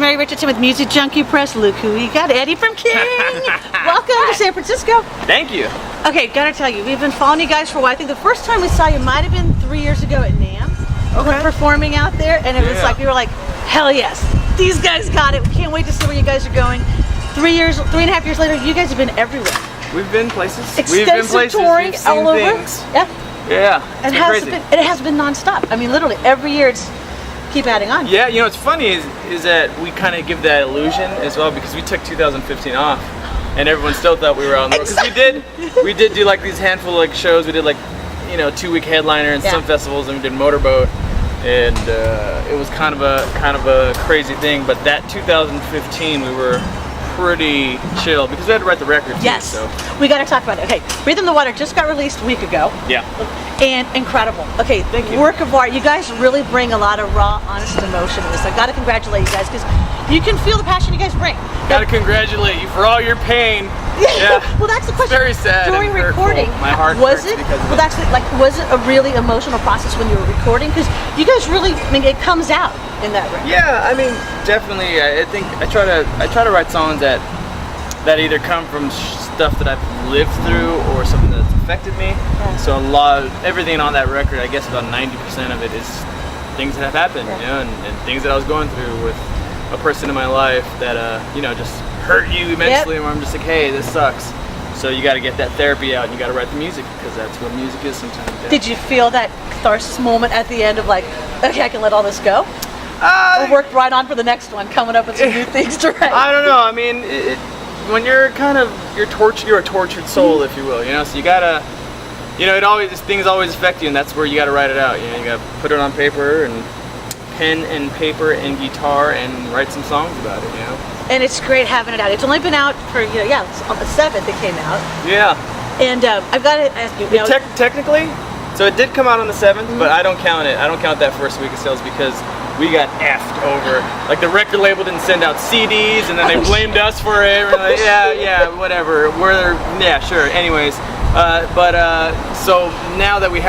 Mary Richardson with Music Junkie Press. Look who we got, Eddie from KYNG. Welcome to San Francisco. Thank you. Okay, gotta tell you, we've been following you guys for a while. I think the first time we saw you might have been 3 years ago at NAMM. Okay. We're performing out there, and it was like, we were like, hell yes, these guys got it. We can't wait to see where you guys are going. 3 and a half years later, you guys have been everywhere. We've been places. Extensive touring all over. Things. Yeah. Yeah. It has been non-stop. I mean, literally every year it's keep adding on. Yeah, you know what's funny is that we kind of give that illusion as well, because we took 2015 off, and everyone still thought we were on the road. Because we did do like these handful of like shows. We did like, you know, 2-week headliner in some festivals, and we did Motorboat, and it was kind of a crazy thing. But that 2015 we were pretty chill because we had to write the record too. Yes, so we got to talk about it. Okay, Breathe in the Water just got released a week ago. Yeah. And incredible. Okay, thank you. Work of art. You guys really bring a lot of raw, honest emotion in this. I got to congratulate you guys because you can feel the passion you guys bring. Got to congratulate you for all your pain. Yeah. Well, that's the question. It's very sad. During recording, my heart was hurts it? Because of well, that's like, was it a really emotional process when you were recording? Because you guys really, I mean, it comes out in that record. Yeah, I mean, definitely. I think I try to write songs that either come from stuff that I've lived through or something that's affected me. Yeah. So everything on that record, I guess about 90% of it is things that have happened, you know, and things that I was going through with a person in my life that, you know, just hurt you immensely, where I'm just like, hey, this sucks. So you got to get that therapy out, and you got to write the music, because that's what music is sometimes. Yeah. Did you feel that catharsis moment at the end of like, okay, I can let all this go? Or worked right on for the next one, coming up with some new things to write? I don't know. I mean, when you're you're a tortured soul, if you will, you know, so you gotta, you know, things always affect you, and that's where you gotta write it out, you know, you gotta put it on paper, and pen and paper and guitar, and write some songs about it, you know. And it's great having it out. It's only been out for, you know, on the 7th it came out. Yeah. And I've got to ask you, technically, so it did come out on the 7th, but I don't count it. I don't count that first week of sales because we got effed over. Like, the record label didn't send out CDs, and then they blamed us for it. We're like, yeah, whatever. Yeah, sure. Anyways, so now that we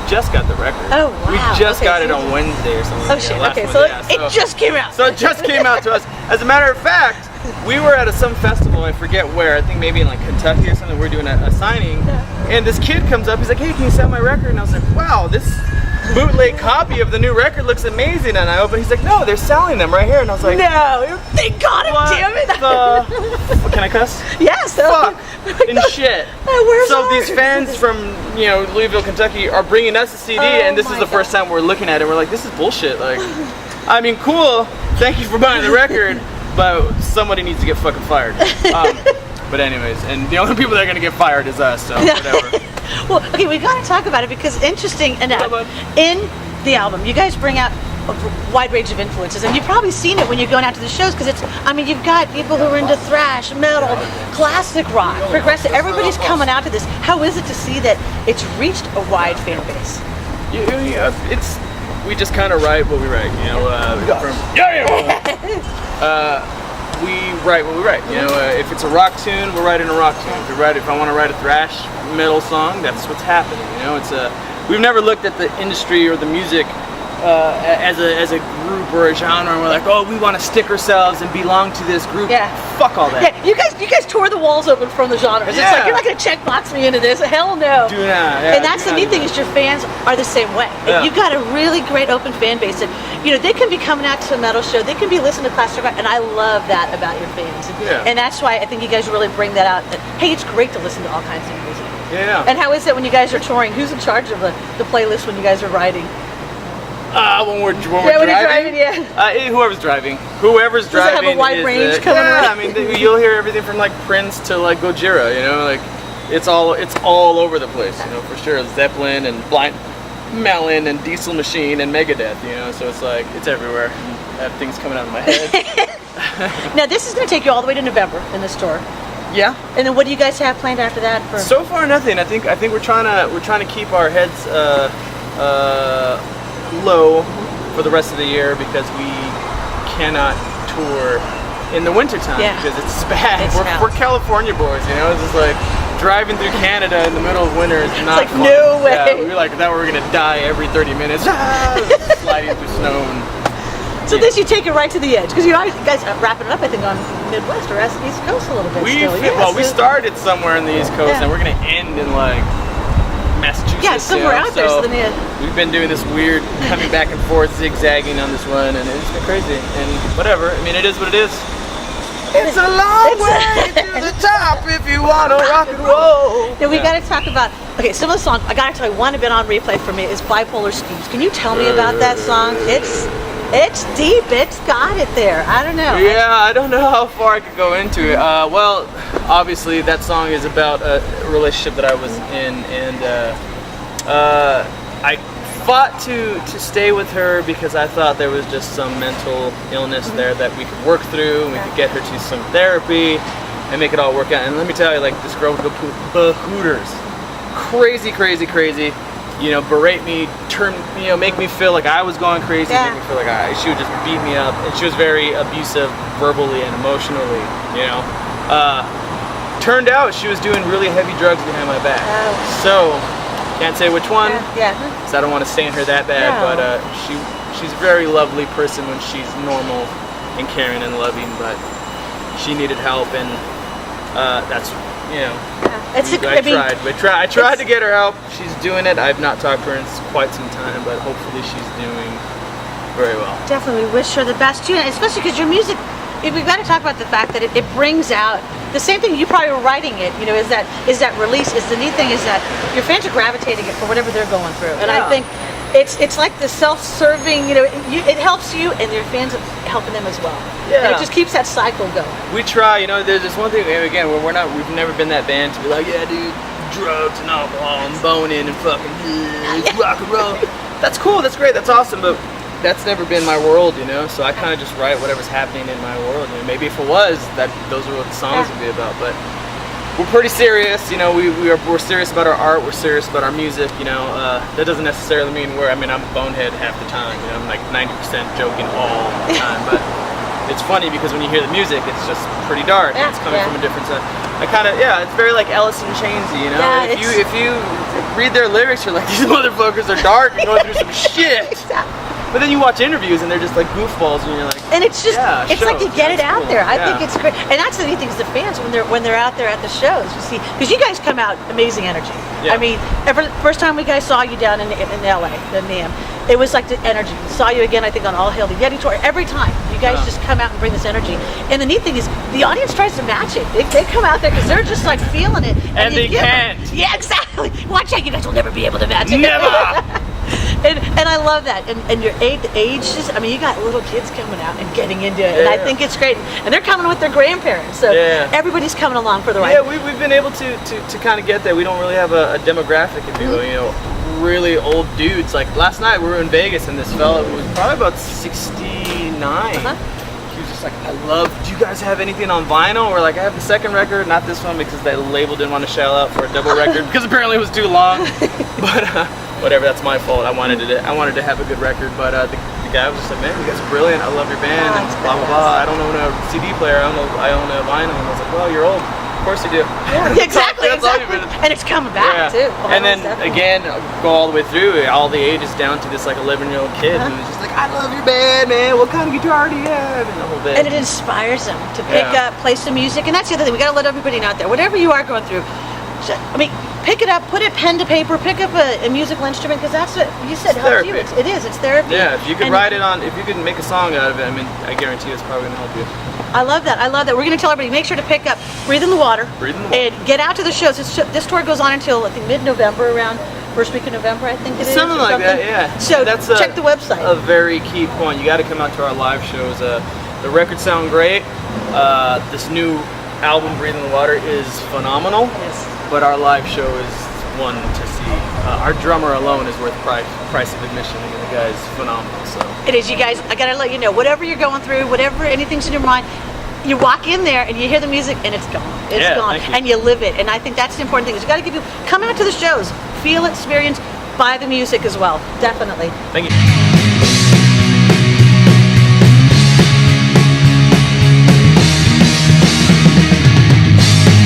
just got the record. Oh wow. We just got it on Wednesday or something. Oh shit. Okay, so it just came out. So it just came out to us. As a matter of fact, we were at some festival, I forget where, I think maybe in like Kentucky or something. We're doing a signing, and this kid comes up. He's like, "Hey, can you sell my record?" And I was like, "Wow, this bootleg copy of the new record looks amazing." And I opened, he's like, "No, they're selling them right here." And I was like, "No, thank God, damn it!" Can I cuss? Yes. Fuck and shit. So these fans from, you know, Louisville, Kentucky are bringing us a CD, and this is the first time we're looking at it. We're like, this is bullshit. Like, I mean, cool. Thank you for buying the record, but somebody needs to get fucking fired. But anyways, and the only people that are gonna get fired is us. So whatever. Well, okay, we got to talk about it because interesting enough, in the album, you guys bring out a wide range of influences, and you've probably seen it when you're going out to the shows, because it's, I mean, you've got people who are into thrash, metal, classic rock, progressive, everybody's coming out to this. How is it to see that it's reached a wide fan base? We just kind of write what we write, you know. We write what we write, you know. If it's a rock tune, we're writing a rock tune. If I want to write a thrash metal song, that's what's happening, you know. We've never looked at the industry or the music as a group or a genre, and we're like, oh, we want to stick ourselves and belong to this group. Yeah. Fuck all that. Yeah, you guys tore the walls open from the genres. Yeah. It's like, you're not going to check box me into this. Hell no. Do not. Yeah, and that's the neat thing, is your fans are the same way. Yeah. You've got a really great open fan base, and you know, they can be coming out to a metal show, they can be listening to classic rock, and I love that about your fans. And that's why I think you guys really bring that out, that, hey, it's great to listen to all kinds of music. Yeah. And how is it when you guys are touring? Who's in charge of the playlist when you guys are writing? When we're driving, whoever's driving. Whoever's driving. Does it have a wide range coming around? I mean, you'll hear everything from like Prince to like Gojira, you know, like it's all over the place, you know, for sure. Zeppelin and Blind Melon and Diesel Machine and Megadeth, you know, so it's like, it's everywhere. I have things coming out of my head. Now this is going to take you all the way to November in the store. Yeah. And then what do you guys have planned after that? So far, nothing. I think we're trying to keep our heads low for the rest of the year, because we cannot tour in the wintertime because it's bad. We're California boys, you know. It's just like driving through Canada in the middle of winter is not fun. No way. Yeah, we were like that. We're gonna die every 30 minutes, sliding through snow. So this you take it right to the edge because you guys are wrapping it up. I think on Midwest or East Coast a little bit. We started somewhere in the East Coast, and we're gonna end in like Massachusetts. Yeah, somewhere out there. So then we've been doing this weird coming back and forth, zigzagging on this one, and it's been crazy. And whatever. I mean, it is what it is. It's a long way to the top if you want to rock and roll. Now we got to talk about, okay, some of the songs, I got to tell you, one have been on replay for me is Bipolar Schemes. Can you tell me about that song? It's deep, it's got it there. I don't know. Yeah, I don't know how far I could go into it. Well, obviously that song is about a relationship that I was in, and I fought to stay with her because I thought there was just some mental illness there that we could work through, and we could get her to some therapy and make it all work out. And let me tell you, like, this girl would go hooters, crazy, berate me, make me feel like I was going crazy, make me feel like she would just beat me up, and she was very abusive verbally and emotionally, Turned out she was doing really heavy drugs behind my back. So, can't say which one, because I don't want to stain her that bad, but she's a very lovely person when she's normal and caring and loving, but she needed help, and that's, I tried to get her help. She's doing it. I've not talked to her in quite some time, but hopefully she's doing very well. Definitely, we wish her the best too, especially because your music, we've got to talk about the fact that it brings out the same thing you probably were writing it, is that release. Is the neat thing is that your fans are gravitating it for whatever they're going through, and I think it's like the self-serving, it helps you and your fans are helping them as well. Yeah. And it just keeps that cycle going. We try, there's this one thing, again, where we've never been that band to be like, yeah, dude, drugs and alcohol and boning and fucking rock and roll. That's cool, that's great, that's awesome, but that's never been my world, so I kind of just write whatever's happening in my world. Maybe if it was, those are what the songs would be about, but we're pretty serious, we're serious about our art, we're serious about our music, that doesn't necessarily mean I'm bonehead half the time, I'm like 90% joking all the time, but it's funny because when you hear the music, it's just pretty dark, it's coming from a different side. It's very like Alice in Chainsy, if you read their lyrics, you're like, these motherfuckers are dark and going through some shit. But then you watch interviews and they're just like goofballs, and you're like, and it's just, it's like you get it out there. I think it's great, and that's the neat thing is the fans when they're out there at the shows, you see, because you guys come out amazing energy. I mean, first time we guys saw you down in LA, the NAMM, it was like the energy. Saw you again, I think, on All Hail the Yeti tour. Every time you guys just come out and bring this energy, and the neat thing is the audience tries to match it. They come out there because they're just like feeling it, and they can't. Yeah, exactly. Watch out, you guys will never be able to match it. Never. And I love that, and your ages. I mean, you got little kids coming out and getting into it, and I think it's great. And they're coming with their grandparents, so everybody's coming along for the ride. Yeah, we've been able to kind of get there. We don't really have a demographic, if you will. Really old dudes. Like last night, we were in Vegas, and this fella was probably about 69. He was just like, do you guys have anything on vinyl? We're like, I have the second record, not this one, because that label didn't want to shell out for a double record because apparently it was too long. But whatever, that's my fault. I wanted to have a good record, but the guy was just like, man, you guys are brilliant. I love your band, and blah blah blah. I don't own a CD player. I own a vinyl. And I was like, well, you're old. Of course you do. Yeah, exactly. And it's coming back too. And then again, go all the way through, all the ages down to this like 11-year-old kid who's just like, I love your band, man. What kind of guitar do you have? And the whole bit. And it inspires them to pick up, play some music, and that's the other thing. We got to let everybody know out there, whatever you are going through. I mean, pick it up, put it pen to paper, pick up a musical instrument, because that's what you said helps you. It's therapy. Yeah, if you could if you could make a song out of it, I guarantee it's probably going to help you. I love that. We're going to tell everybody, make sure to pick up Breathe in the Water. And get out to the shows. This tour goes on until, I think, mid-November, around first week of November, I think it is. Something like that, yeah. So check the website. A very key point. You got to come out to our live shows. The records sound great. This new album, Breathe in the Water, is phenomenal. Yes. But our live show is one to see. Our drummer alone is worth price of admission. I mean, the guy is phenomenal. So it is, you guys. I gotta let you know, whatever you're going through, whatever anything's in your mind, you walk in there and you hear the music and it's gone. It's gone, and you live it. And I think that's the important thing. Is you got to come out to the shows, feel it, experience, buy the music as well. Definitely. Thank you.